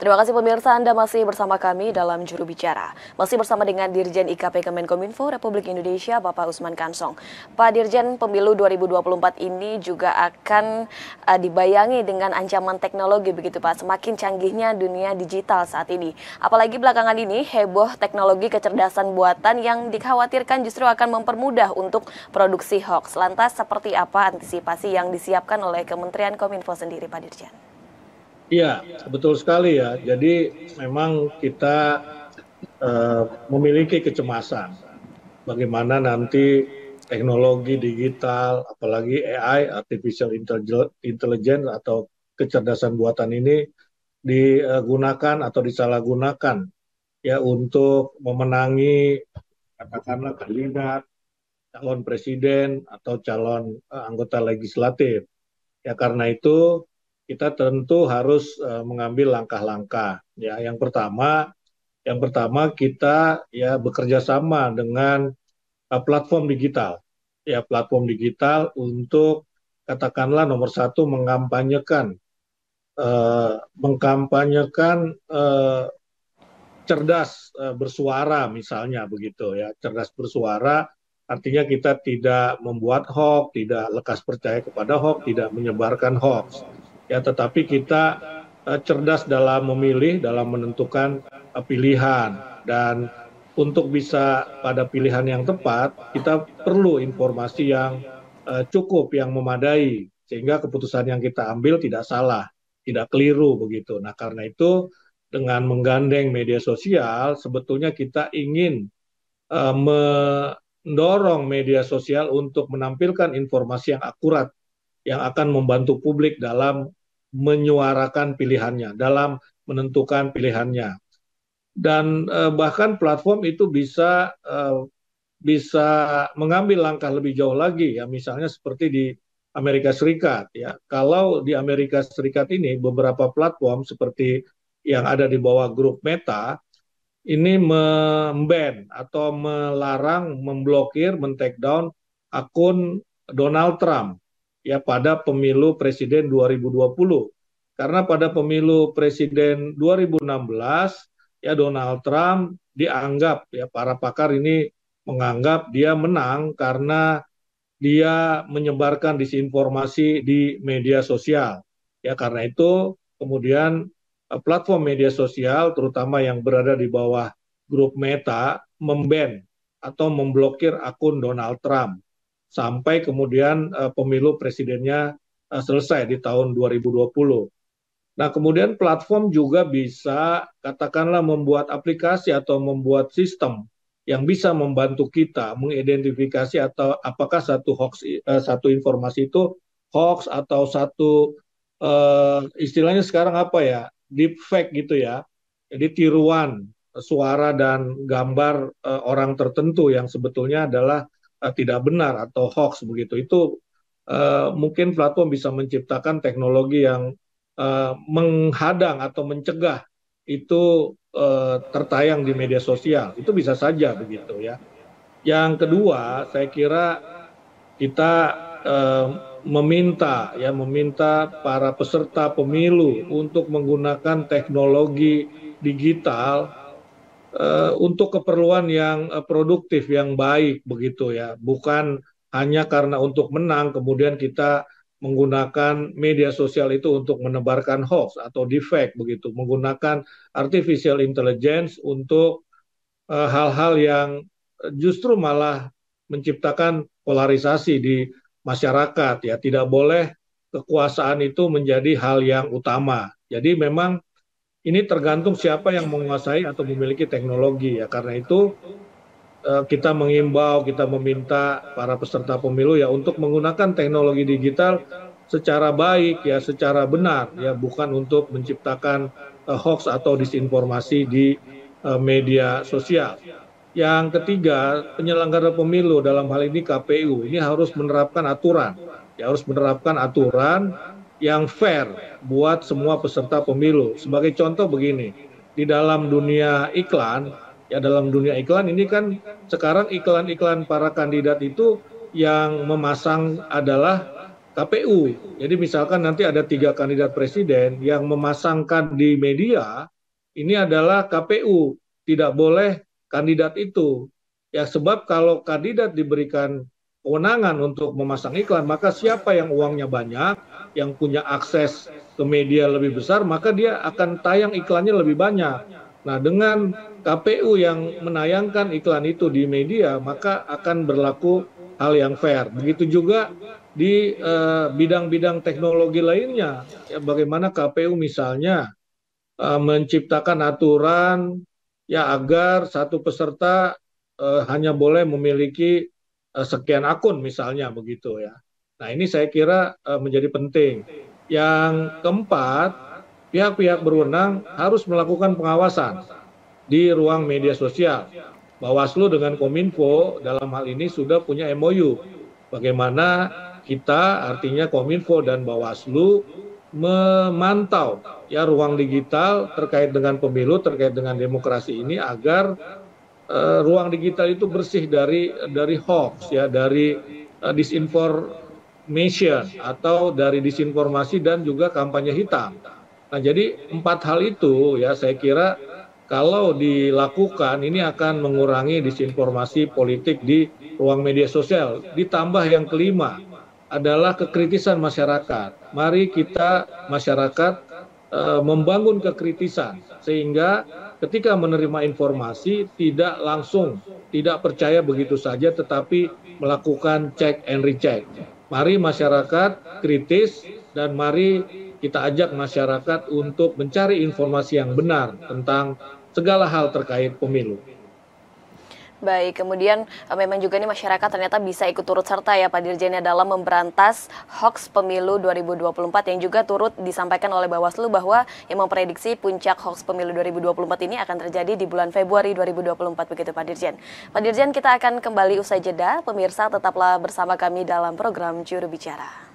Terima kasih pemirsa, Anda masih bersama kami dalam Juru Bicara. Masih bersama dengan Dirjen IKP Kemenkominfo Republik Indonesia, Bapak Usman Kansong. Pak Dirjen, pemilu 2024 ini juga akan dibayangi dengan ancaman teknologi begitu Pak. Semakin canggihnya dunia digital saat ini. Apalagi belakangan ini heboh teknologi kecerdasan buatan yang dikhawatirkan justru akan mempermudah untuk produksi hoax. Lantas seperti apa antisipasi yang disiapkan oleh Kementerian Kominfo sendiri, Pak Dirjen? Iya, betul sekali ya. Jadi memang kita memiliki kecemasan bagaimana nanti teknologi digital, apalagi AI, artificial intelligence atau kecerdasan buatan ini digunakan atau disalahgunakan ya untuk memenangi katakanlah kandidat, calon presiden atau calon anggota legislatif. Ya karena itu kita tentu harus mengambil langkah-langkah. Ya, yang pertama kita ya bekerja sama dengan platform digital. Ya, platform digital untuk katakanlah nomor satu mengkampanyekan cerdas bersuara misalnya begitu ya. Cerdas bersuara artinya kita tidak membuat hoax, tidak lekas percaya kepada hoax, tidak menyebarkan hoax. Ya, tetapi kita cerdas dalam memilih, dalam menentukan pilihan, dan untuk bisa pada pilihan yang tepat, kita perlu informasi yang cukup, yang memadai, sehingga keputusan yang kita ambil tidak salah, tidak keliru begitu. Nah, karena itu dengan menggandeng media sosial, sebetulnya kita ingin mendorong media sosial untuk menampilkan informasi yang akurat, yang akan membantu publik dalam menyuarakan pilihannya, dalam menentukan pilihannya. Dan bahkan platform itu bisa mengambil langkah lebih jauh lagi ya, misalnya seperti di Amerika Serikat ya. Kalau di Amerika Serikat ini beberapa platform seperti yang ada di bawah grup Meta ini memban atau melarang, memblokir, men-take down akun Donald Trump ya pada pemilu presiden 2020. Karena pada pemilu presiden 2016 ya Donald Trump dianggap ya para pakar ini menganggap dia menang karena dia menyebarkan disinformasi di media sosial. Ya karena itu kemudian platform media sosial terutama yang berada di bawah grup Meta memban atau memblokir akun Donald Trump sampai kemudian pemilu presidennya selesai di tahun 2020. Nah, kemudian platform juga bisa katakanlah membuat aplikasi atau membuat sistem yang bisa membantu kita mengidentifikasi atau apakah satu informasi itu hoax atau satu istilahnya sekarang apa ya, deepfake gitu ya. Jadi tiruan suara dan gambar orang tertentu yang sebetulnya adalah tidak benar atau hoax begitu. Itu mungkin platform bisa menciptakan teknologi yang menghadang atau mencegah itu tertayang di media sosial. Itu bisa saja begitu ya. Yang kedua, saya kira kita eh, meminta para peserta pemilu untuk menggunakan teknologi digital untuk keperluan yang produktif, yang baik begitu ya. Bukan hanya karena untuk menang kemudian kita menggunakan media sosial itu untuk menebarkan hoax atau deepfake begitu, menggunakan artificial intelligence untuk hal-hal yang justru malah menciptakan polarisasi di masyarakat ya. Tidak boleh kekuasaan itu menjadi hal yang utama. Jadi memang ini tergantung siapa yang menguasai atau memiliki teknologi ya. Karena itu kita mengimbau, kita meminta para peserta pemilu ya untuk menggunakan teknologi digital secara baik ya, secara benar ya, bukan untuk menciptakan hoax atau disinformasi di media sosial. Yang ketiga, penyelenggara pemilu dalam hal ini KPU ini harus menerapkan aturan, ya harus menerapkan aturan yang fair buat semua peserta pemilu. Sebagai contoh begini, di dalam dunia iklan, ya dalam dunia iklan ini kan sekarang iklan-iklan para kandidat itu yang memasang adalah KPU. Jadi misalkan nanti ada 3 kandidat presiden yang memasangkan di media, ini adalah KPU, tidak boleh kandidat itu. Ya sebab kalau kandidat diberikan kewenangan untuk memasang iklan, maka siapa yang uangnya banyak, yang punya akses ke media lebih besar, maka dia akan tayang iklannya lebih banyak. Nah, dengan KPU yang menayangkan iklan itu di media, maka akan berlaku hal yang fair. Begitu juga di bidang-bidang teknologi lainnya, ya, bagaimana KPU misalnya menciptakan aturan ya agar satu peserta hanya boleh memiliki sekian akun misalnya begitu ya. Nah ini saya kira menjadi penting. Yang keempat, pihak-pihak berwenang harus melakukan pengawasan di ruang media sosial. Bawaslu dengan Kominfo dalam hal ini sudah punya MOU. Bagaimana kita, artinya Kominfo dan Bawaslu, memantau ya ruang digital terkait dengan pemilu, terkait dengan demokrasi ini agar ruang digital itu bersih dari hoax ya, dari disinformation atau dari disinformasi dan juga kampanye hitam. Nah, jadi 4 hal itu ya saya kira kalau dilakukan ini akan mengurangi disinformasi politik di ruang media sosial. Ditambah yang kelima adalah kekritisan masyarakat. Mari kita masyarakat membangun kekritisan sehingga ketika menerima informasi tidak langsung, tidak percaya begitu saja tetapi melakukan check and recheck. Mari masyarakat kritis dan mari kita ajak masyarakat untuk mencari informasi yang benar tentang segala hal terkait pemilu. Baik, kemudian memang juga nih masyarakat ternyata bisa ikut turut serta ya Pak Dirjen ya dalam memberantas hoax pemilu 2024 yang juga turut disampaikan oleh Bawaslu bahwa yang memprediksi puncak hoax pemilu 2024 ini akan terjadi di bulan Februari 2024 begitu Pak Dirjen. Pak Dirjen, kita akan kembali usai jeda. Pemirsa tetaplah bersama kami dalam program Juru Bicara.